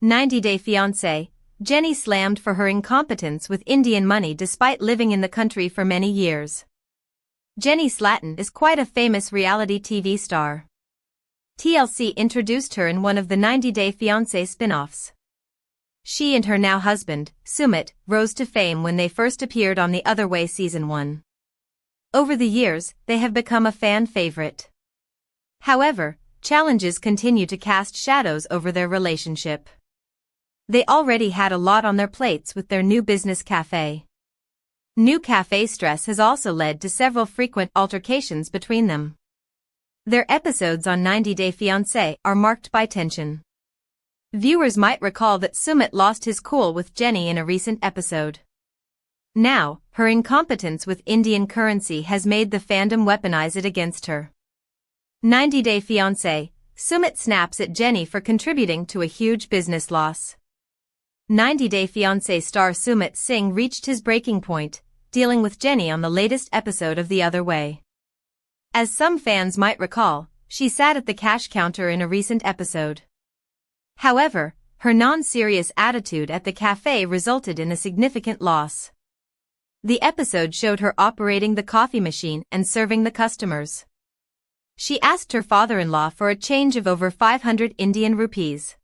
90-Day Fiance, Jenny slammed for her incompetence with Indian money despite living in the country for many years. Jenny Slatten is quite a famous reality TV star. TLC introduced her in one of the 90-Day Fiancé spin-offs. She and her now husband, Sumit, rose to fame when they first appeared on The Other Way Season 1. Over the years, they have become a fan favorite. However, challenges continue to cast shadows over their relationship. They already had a lot on their plates with their new business café. New café stress has also led to several frequent altercations between them. Their episodes on 90-Day Fiancé are marked by tension. Viewers might recall that Sumit lost his cool with Jenny in a recent episode. Now, her incompetence with Indian currency has made the fandom weaponize it against her. 90-Day Fiancé, Sumit snaps at Jenny for contributing to a huge business loss. 90-Day Fiancé star Sumit Singh reached his breaking point, dealing with Jenny on the latest episode of The Other Way. As some fans might recall, she sat at the cash counter in a recent episode. However, her non-serious attitude at the cafe resulted in a significant loss. The episode showed her operating the coffee machine and serving the customers. She asked her father-in-law for a change of over 500 Indian rupees.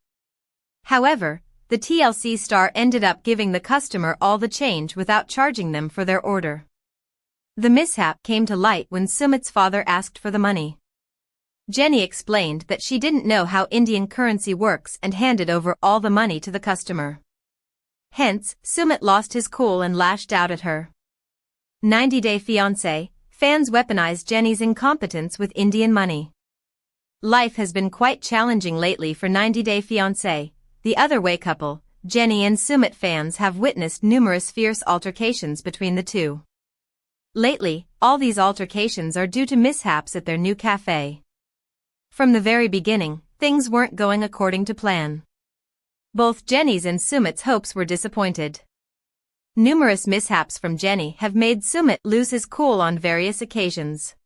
However, the TLC star ended up giving the customer all the change without charging them for their order. The mishap came to light when Sumit's father asked for the money. Jenny explained that she didn't know how Indian currency works and handed over all the money to the customer. Hence, Sumit lost his cool and lashed out at her. 90-Day Fiancé, fans weaponized Jenny's incompetence with Indian money. Life has been quite challenging lately for 90-Day Fiancé. The Other Way couple, Jenny and Sumit. Fans have witnessed numerous fierce altercations between the two. Lately, all these altercations are due to mishaps at their new cafe. From the very beginning, things weren't going according to plan. Both Jenny's and Sumit's hopes were disappointed. Numerous mishaps from Jenny have made Sumit lose his cool on various occasions.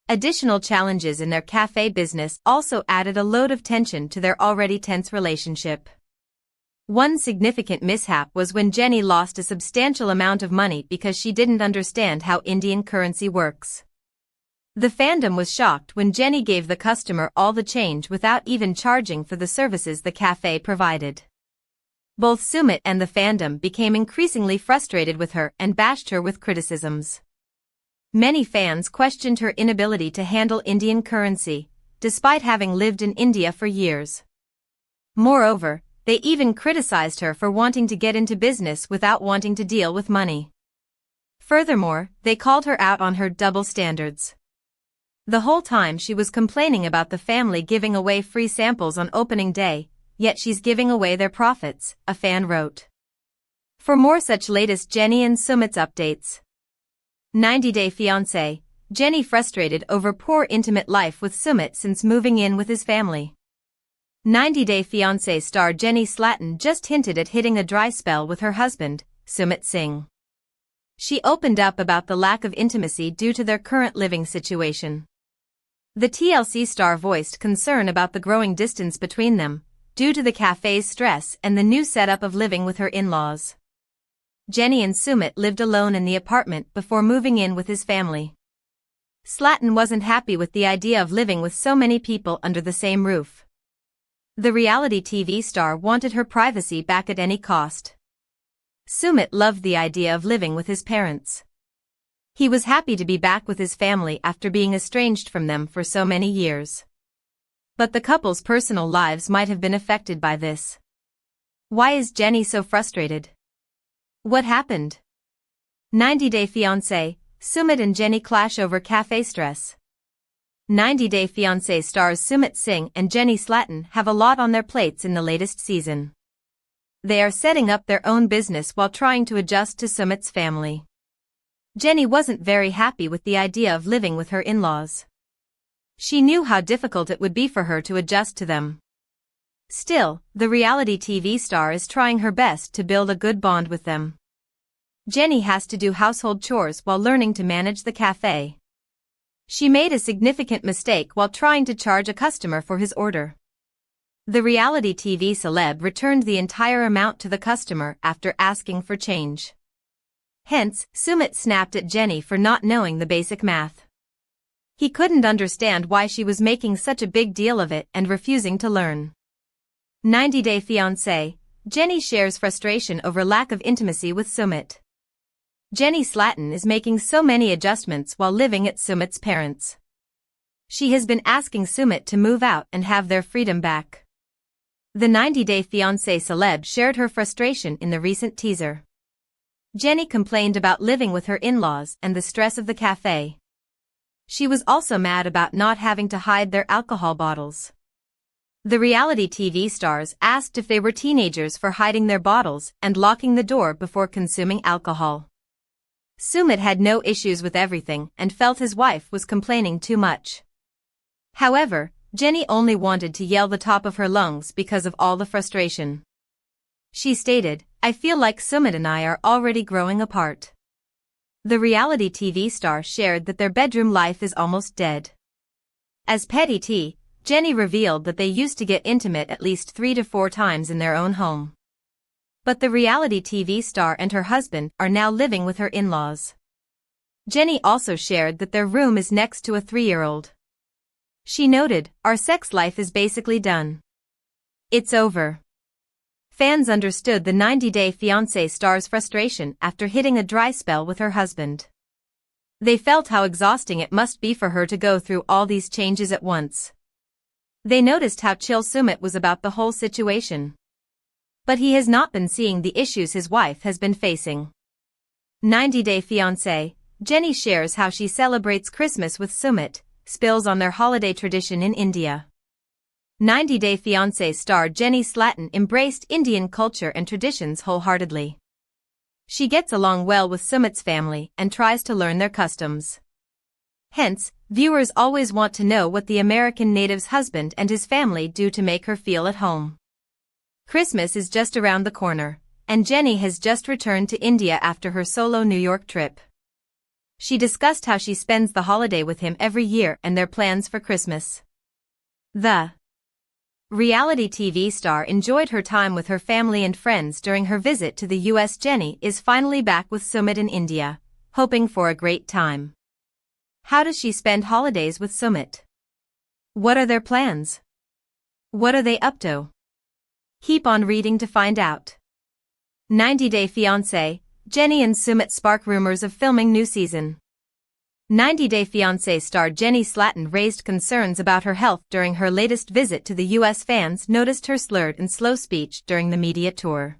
Additional challenges in their cafe business also added a load of tension to their already tense relationship. One significant mishap was when Jenny lost a substantial amount of money because she didn't understand how Indian currency works. The fandom was shocked when Jenny gave the customer all the change without even charging for the services the cafe provided. Both Sumit and the fandom became increasingly frustrated with her and bashed her with criticisms. Many fans questioned her inability to handle Indian currency, despite having lived in India for years. Moreover, they even criticized her for wanting to get into business without wanting to deal with money. Furthermore, they called her out on her double standards. The whole time she was complaining about the family giving away free samples on opening day, yet she's giving away their profits, a fan wrote. For more such latest Jenny and Sumit's updates. 90-Day Fiancé, Jenny frustrated over poor intimate life with Sumit since moving in with his family. 90-Day Fiancé star Jenny Slatten just hinted at hitting a dry spell with her husband, Sumit Singh. She opened up about the lack of intimacy due to their current living situation. The TLC star voiced concern about the growing distance between them, due to the cafe's stress and the new setup of living with her in-laws. Jenny and Sumit lived alone in the apartment before moving in with his family. Slatten wasn't happy with the idea of living with so many people under the same roof. The reality TV star wanted her privacy back at any cost. Sumit loved the idea of living with his parents. He was happy to be back with his family after being estranged from them for so many years. But the couple's personal lives might have been affected by this. Why is Jenny so frustrated? What happened? 90-Day Fiancé, Sumit and Jenny clash over cafe stress. 90-Day Fiancé stars Sumit Singh and Jenny Slatten have a lot on their plates in the latest season. They are setting up their own business while trying to adjust to Sumit's family. Jenny wasn't very happy with the idea of living with her in-laws. She knew how difficult it would be for her to adjust to them. Still, the reality TV star is trying her best to build a good bond with them. Jenny has to do household chores while learning to manage the cafe. She made a significant mistake while trying to charge a customer for his order. The reality TV celeb returned the entire amount to the customer after asking for change. Hence, Sumit snapped at Jenny for not knowing the basic math. He couldn't understand why she was making such a big deal of it and refusing to learn. 90-Day Fiance, Jenny shares frustration over lack of intimacy with Sumit. Jenny Slatten is making so many adjustments while living at Sumit's parents'. She has been asking Sumit to move out and have their freedom back. The 90-Day Fiancé celeb shared her frustration in the recent teaser. Jenny complained about living with her in-laws and the stress of the café. She was also mad about not having to hide their alcohol bottles. The reality TV stars asked if they were teenagers for hiding their bottles and locking the door before consuming alcohol. Sumit had no issues with everything and felt his wife was complaining too much. However, Jenny only wanted to yell the top of her lungs because of all the frustration. She stated, "I feel like Sumit and I are already growing apart." The reality TV star shared that their bedroom life is almost dead. As petty tea, Jenny revealed that they used to get intimate at least 3 to 4 times in their own home. But the reality TV star and her husband are now living with her in-laws. Jenny also shared that their room is next to a 3-year-old. She noted, "Our sex life is basically done. It's over." Fans understood the 90-Day Fiancé star's frustration after hitting a dry spell with her husband. They felt how exhausting it must be for her to go through all these changes at once. They noticed how chill Sumit was about the whole situation. But he has not been seeing the issues his wife has been facing. 90-Day Fiancé, Jenny shares how she celebrates Christmas with Sumit, spills on their holiday tradition in India. 90-Day Fiancé star Jenny Slatten embraced Indian culture and traditions wholeheartedly. She gets along well with Sumit's family and tries to learn their customs. Hence, viewers always want to know what the American native's husband and his family do to make her feel at home. Christmas is just around the corner, and Jenny has just returned to India after her solo New York trip. She discussed how she spends the holiday with him every year and their plans for Christmas. The reality TV star enjoyed her time with her family and friends during her visit to the US. Jenny is finally back with Sumit in India, hoping for a great time. How does she spend holidays with Sumit? What are their plans? What are they up to? Keep on reading to find out. 90-Day Fiancé, Jenny and Sumit spark rumors of filming new season. 90-Day Fiancé star Jenny Slatten raised concerns about her health during her latest visit to the US. Fans noticed her slurred and slow speech during the media tour.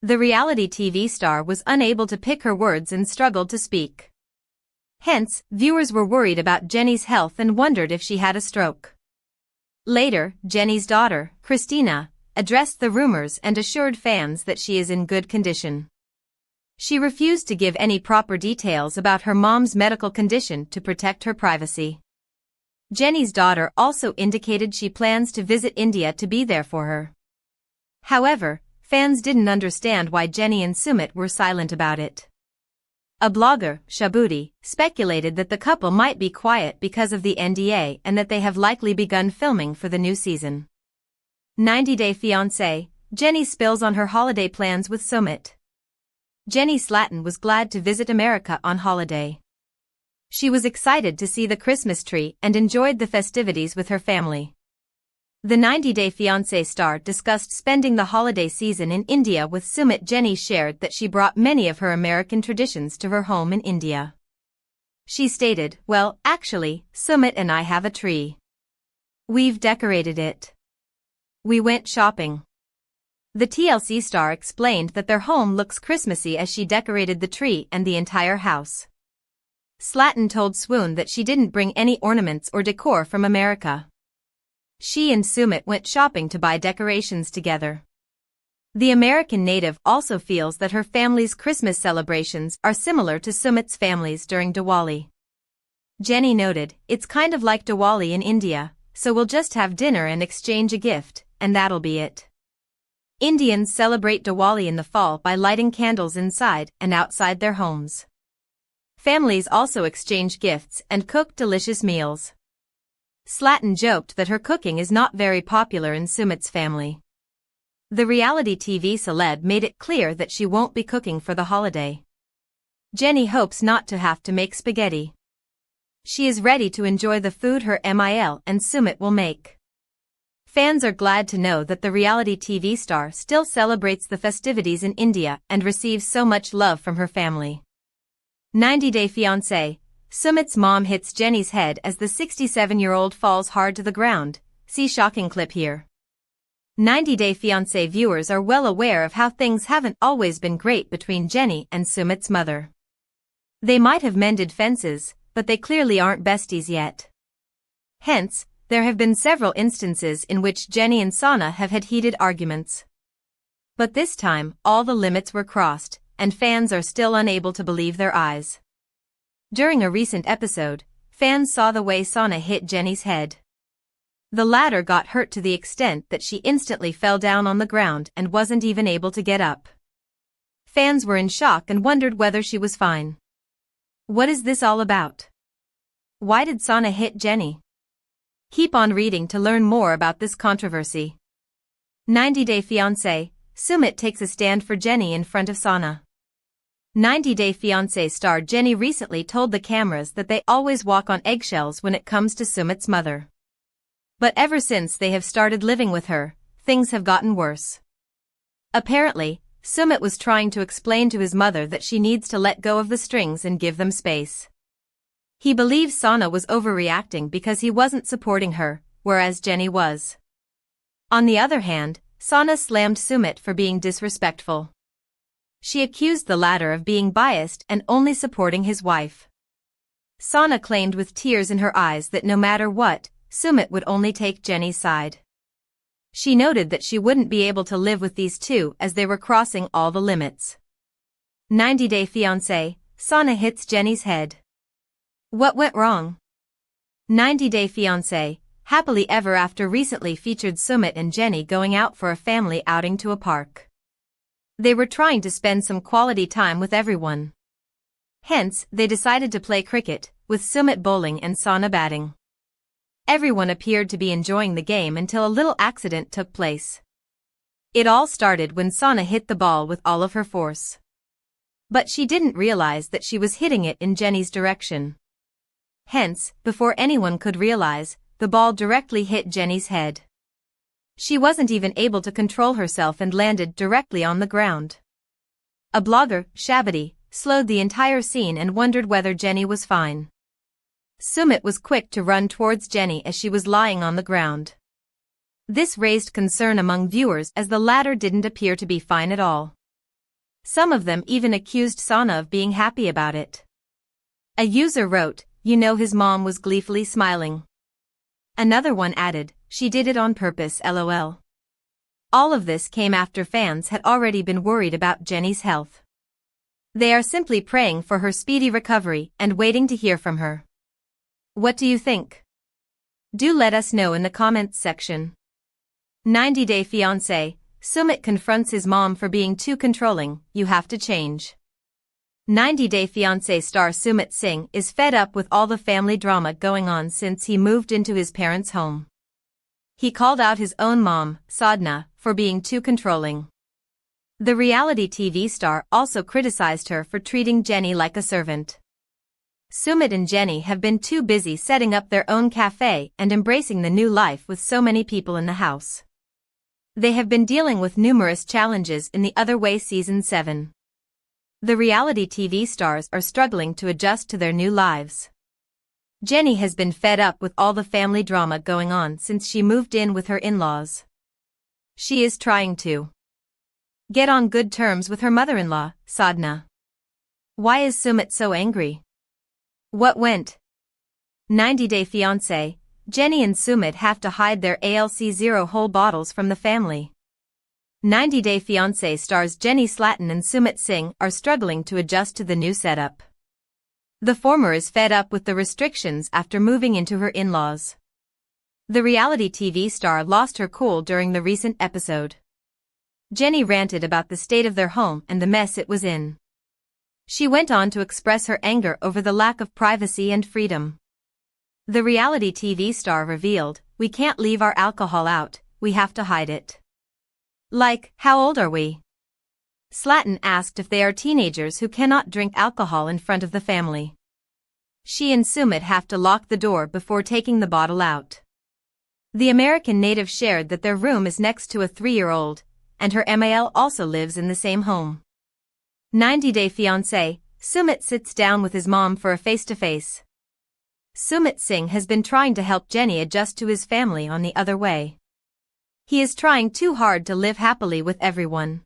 The reality TV star was unable to pick her words and struggled to speak. Hence, viewers were worried about Jenny's health and wondered if she had a stroke. Later, Jenny's daughter, Christina, addressed the rumors and assured fans that she is in good condition. She refused to give any proper details about her mom's medical condition to protect her privacy. Jenny's daughter also indicated she plans to visit India to be there for her. However, fans didn't understand why Jenny and Sumit were silent about it. A blogger, Shabudi, speculated that the couple might be quiet because of the NDA and that they have likely begun filming for the new season. 90-Day Fiancé, Jenny spills on her holiday plans with Sumit. Jenny Slatten was glad to visit America on holiday. She was excited to see the Christmas tree and enjoyed the festivities with her family. The 90-Day Fiancé star discussed spending the holiday season in India with Sumit. Jenny shared that she brought many of her American traditions to her home in India. She stated, "Well, actually, Sumit and I have a tree. We've decorated it. We went shopping." The TLC star explained that their home looks Christmassy as she decorated the tree and the entire house. Slatten told Swoon that she didn't bring any ornaments or decor from America. She and Sumit went shopping to buy decorations together. The American native also feels that her family's Christmas celebrations are similar to Sumit's family's during Diwali. Jenny noted, "It's kind of like Diwali in India, so we'll just have dinner and exchange a gift, and that'll be it." Indians celebrate Diwali in the fall by lighting candles inside and outside their homes. Families also exchange gifts and cook delicious meals. Slatten joked that her cooking is not very popular in Sumit's family. The reality TV celeb made it clear that she won't be cooking for the holiday. Jenny hopes not to have to make spaghetti. She is ready to enjoy the food her Mil and Sumit will make. Fans are glad to know that the reality TV star still celebrates the festivities in India and receives so much love from her family. 90-Day Fiance. Sumit's mom hits Jenny's head as the 67-year-old falls hard to the ground. See shocking clip here. 90-Day Fiance viewers are well aware of how things haven't always been great between Jenny and Sumit's mother. They might have mended fences, but they clearly aren't besties yet. Hence, there have been several instances in which Jenny and Sana have had heated arguments. But this time, all the limits were crossed, and fans are still unable to believe their eyes. During a recent episode, fans saw the way Sana hit Jenny's head. The latter got hurt to the extent that she instantly fell down on the ground and wasn't even able to get up. Fans were in shock and wondered whether she was fine. What is this all about? Why did Sana hit Jenny? Keep on reading to learn more about this controversy. 90-Day Fiancé. Sumit takes a stand for Jenny in front of Sana. 90-Day Fiancé star Jenny recently told the cameras that they always walk on eggshells when it comes to Sumit's mother. But ever since they have started living with her, things have gotten worse. Apparently, Sumit was trying to explain to his mother that she needs to let go of the strings and give them space. He believes Sana was overreacting because he wasn't supporting her, whereas Jenny was. On the other hand, Sana slammed Sumit for being disrespectful. She accused the latter of being biased and only supporting his wife. Sana claimed with tears in her eyes that no matter what, Sumit would only take Jenny's side. She noted that she wouldn't be able to live with these two as they were crossing all the limits. 90-Day Fiancé. Sana hits Jenny's head. What went wrong? 90-Day Fiancé. Happily Ever After recently featured Sumit and Jenny going out for a family outing to a park. They were trying to spend some quality time with everyone. Hence, they decided to play cricket, with Sumit bowling and Sana batting. Everyone appeared to be enjoying the game until a little accident took place. It all started when Sana hit the ball with all of her force. But she didn't realize that she was hitting it in Jenny's direction. Hence, before anyone could realize, the ball directly hit Jenny's head. She wasn't even able to control herself and landed directly on the ground. A blogger, Shabadi, slowed the entire scene and wondered whether Jenny was fine. Sumit was quick to run towards Jenny as she was lying on the ground. This raised concern among viewers as the latter didn't appear to be fine at all. Some of them even accused Sana of being happy about it. A user wrote, "You know his mom was gleefully smiling." Another one added, "She did it on purpose, lol." All of this came after fans had already been worried about Jenny's health. They are simply praying for her speedy recovery and waiting to hear from her. What do you think? Do let us know in the comments section. 90-Day Fiancé. Sumit confronts his mom for being too controlling. You have to change. 90-Day Fiancé star Sumit Singh is fed up with all the family drama going on since he moved into his parents' home. He called out his own mom, Sadhna, for being too controlling. The reality TV star also criticized her for treating Jenny like a servant. Sumit and Jenny have been too busy setting up their own café and embracing the new life with so many people in the house. They have been dealing with numerous challenges in The Other Way Season 7. The reality TV stars are struggling to adjust to their new lives. Jenny has been fed up with all the family drama going on since she moved in with her in-laws. She is trying to get on good terms with her mother-in-law, Sadhna. Why is Sumit so angry? What went? 90-Day Fiancé. Jenny and Sumit have to hide their ALC0 whole bottles from the family. 90-Day Fiancé stars Jenny Slatten and Sumit Singh are struggling to adjust to the new setup. The former is fed up with the restrictions after moving into her in-laws. The reality TV star lost her cool during the recent episode. Jenny ranted about the state of their home and the mess it was in. She went on to express her anger over the lack of privacy and freedom. The reality TV star revealed, "We can't leave our alcohol out, we have to hide it." Like, how old are we? Slatten asked if they are teenagers who cannot drink alcohol in front of the family. She and Sumit have to lock the door before taking the bottle out. The American native shared that their room is next to a 3-year-old, and her MAL also lives in the same home. 90-Day Fiance, Sumit sits down with his mom for a face-to-face. Sumit Singh has been trying to help Jenny adjust to his family on the other way. He is trying too hard to live happily with everyone.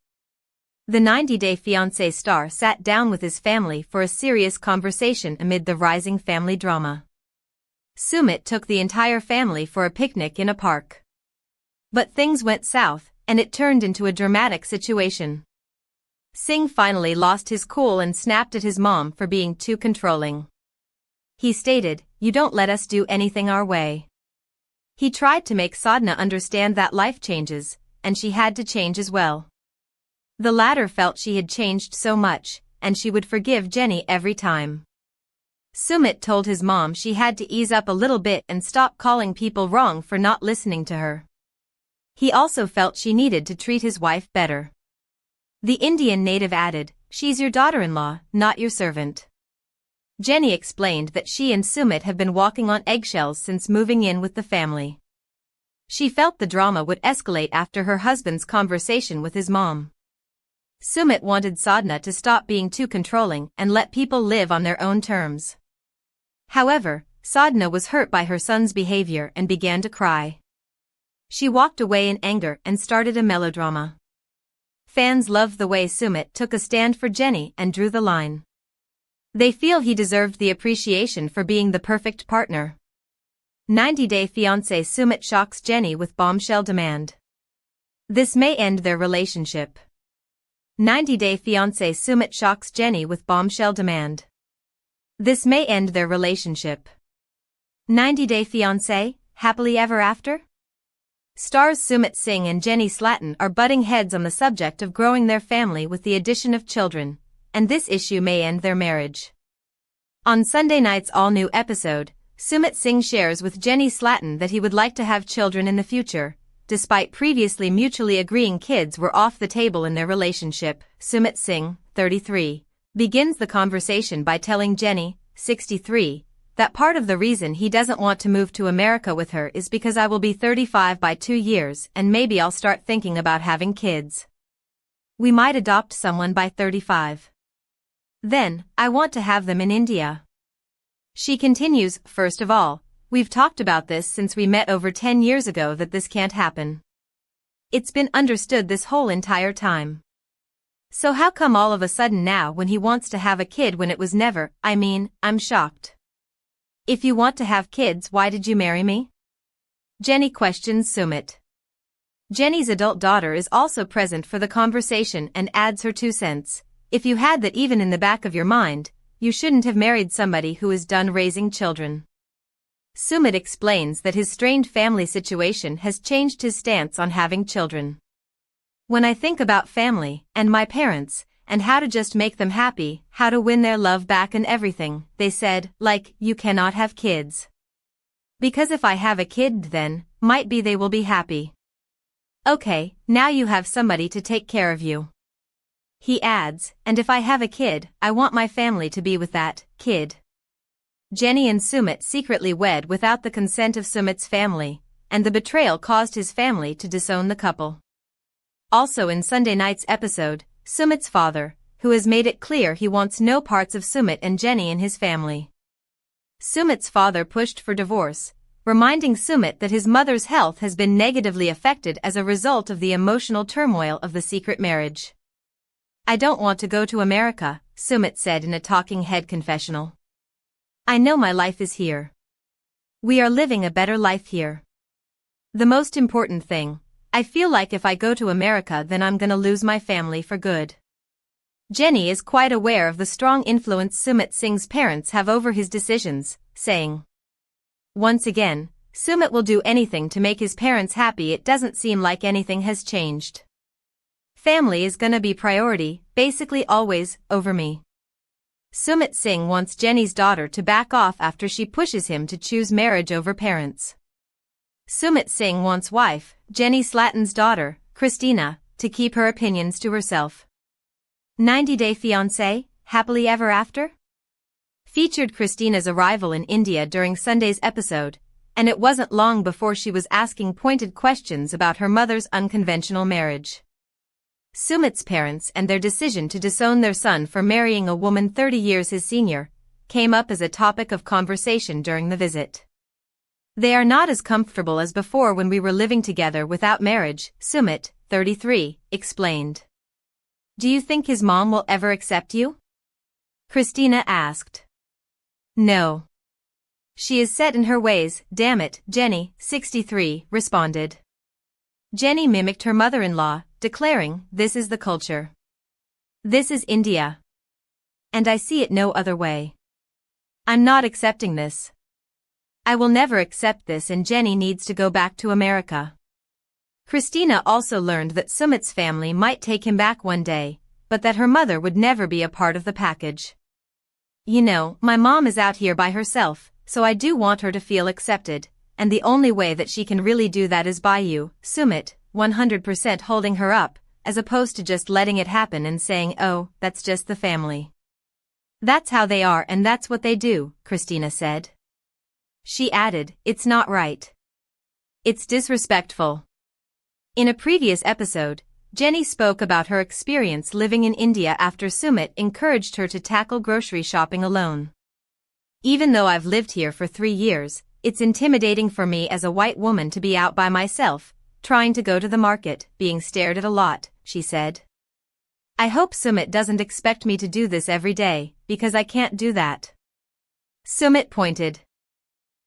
The 90-Day Fiancé star sat down with his family for a serious conversation amid the rising family drama. Sumit took the entire family for a picnic in a park. But things went south, and it turned into a dramatic situation. Singh finally lost his cool and snapped at his mom for being too controlling. He stated, "You don't let us do anything our way." He tried to make Sadhna understand that life changes, and she had to change as well. The latter felt she had changed so much, and she would forgive Jenny every time. Sumit told his mom she had to ease up a little bit and stop calling people wrong for not listening to her. He also felt she needed to treat his wife better. The Indian native added, "She's your daughter-in-law, not your servant." Jenny explained that she and Sumit have been walking on eggshells since moving in with the family. She felt the drama would escalate after her husband's conversation with his mom. Sumit wanted Sadhna to stop being too controlling and let people live on their own terms. However, Sadhna was hurt by her son's behavior and began to cry. She walked away in anger and started a melodrama. Fans loved the way Sumit took a stand for Jenny and drew the line. They feel he deserved the appreciation for being the perfect partner. 90-Day Fiancé Sumit shocks Jenny with bombshell demand. This may end their relationship. 90-Day Fiancé Sumit shocks Jenny with bombshell demand. This may end their relationship. 90-Day Fiancé, happily ever after? Stars Sumit Singh and Jenny Slatten are butting heads on the subject of growing their family with the addition of children, and this issue may end their marriage. On Sunday night's all-new episode, Sumit Singh shares with Jenny Slatten that he would like to have children in the future, despite previously mutually agreeing kids were off the table in their relationship. Sumit Singh, 33, begins the conversation by telling Jenny, 63, that part of the reason he doesn't want to move to America with her is because I will be 35 by 2 years and maybe I'll start thinking about having kids. We might adopt someone by 35. Then, I want to have them in India. She continues, "First of all, we've talked about this since we met over 10 years ago that this can't happen. It's been understood this whole entire time. So how come all of a sudden now when he wants to have a kid when it was never? I mean, I'm shocked. If you want to have kids, why did you marry me?" Jenny questions Sumit. Jenny's adult daughter is also present for the conversation and adds her 2 cents. "If you had that even in the back of your mind, you shouldn't have married somebody who is done raising children." Sumit explains that his strained family situation has changed his stance on having children. "When I think about family, and my parents, and how to just make them happy, how to win their love back and everything, they said, like, you cannot have kids. Because if I have a kid then, might be they will be happy. Okay, now you have somebody to take care of you." He adds, "And if I have a kid, I want my family to be with that kid." Jenny and Sumit secretly wed without the consent of Sumit's family, and the betrayal caused his family to disown the couple. Also in Sunday night's episode, Sumit's father, who has made it clear he wants no parts of Sumit and Jenny in his family. Sumit's father pushed for divorce, reminding Sumit that his mother's health has been negatively affected as a result of the emotional turmoil of the secret marriage. "I don't want to go to America," Sumit said in a talking head confessional. "I know my life is here. We are living a better life here. The most important thing, I feel like if I go to America then I'm gonna lose my family for good." Jenny is quite aware of the strong influence Sumit Singh's parents have over his decisions, saying, "Once again, Sumit will do anything to make his parents happy. It doesn't seem like anything has changed. Family is gonna be priority, basically always, over me." Sumit Singh wants Jenny's daughter to back off after she pushes him to choose marriage over parents. Sumit Singh wants wife, Jenny Slatten's daughter, Christina, to keep her opinions to herself. 90-Day Fiance, Happily Ever After? Featured Christina's arrival in India during Sunday's episode, and it wasn't long before she was asking pointed questions about her mother's unconventional marriage. Sumit's parents and their decision to disown their son for marrying a woman 30 years his senior came up as a topic of conversation during the visit. They are not as comfortable as before when we were living together without marriage, Sumit, 33, explained. Do you think his mom will ever accept you? Christina asked. No. She is set in her ways, damn it, Jenny, 63, responded. Jenny mimicked her mother-in-law, declaring, "This is the culture. This is India. And I see it no other way. I'm not accepting this. I will never accept this, and Jenny needs to go back to America." Christina also learned that Sumit's family might take him back one day, but that her mother would never be a part of the package. You know, my mom is out here by herself, so I do want her to feel accepted, and the only way that she can really do that is by you, Sumit, 100% holding her up, as opposed to just letting it happen and saying, "Oh, that's just the family." That's how they are and that's what they do, Christina said. She added, "It's not right. It's disrespectful." In a previous episode, Jenny spoke about her experience living in India after Sumit encouraged her to tackle grocery shopping alone. Even though I've lived here for 3 years, it's intimidating for me as a white woman to be out by myself, trying to go to the market, being stared at a lot, she said. I hope Sumit doesn't expect me to do this every day, because I can't do that. Sumit pointed.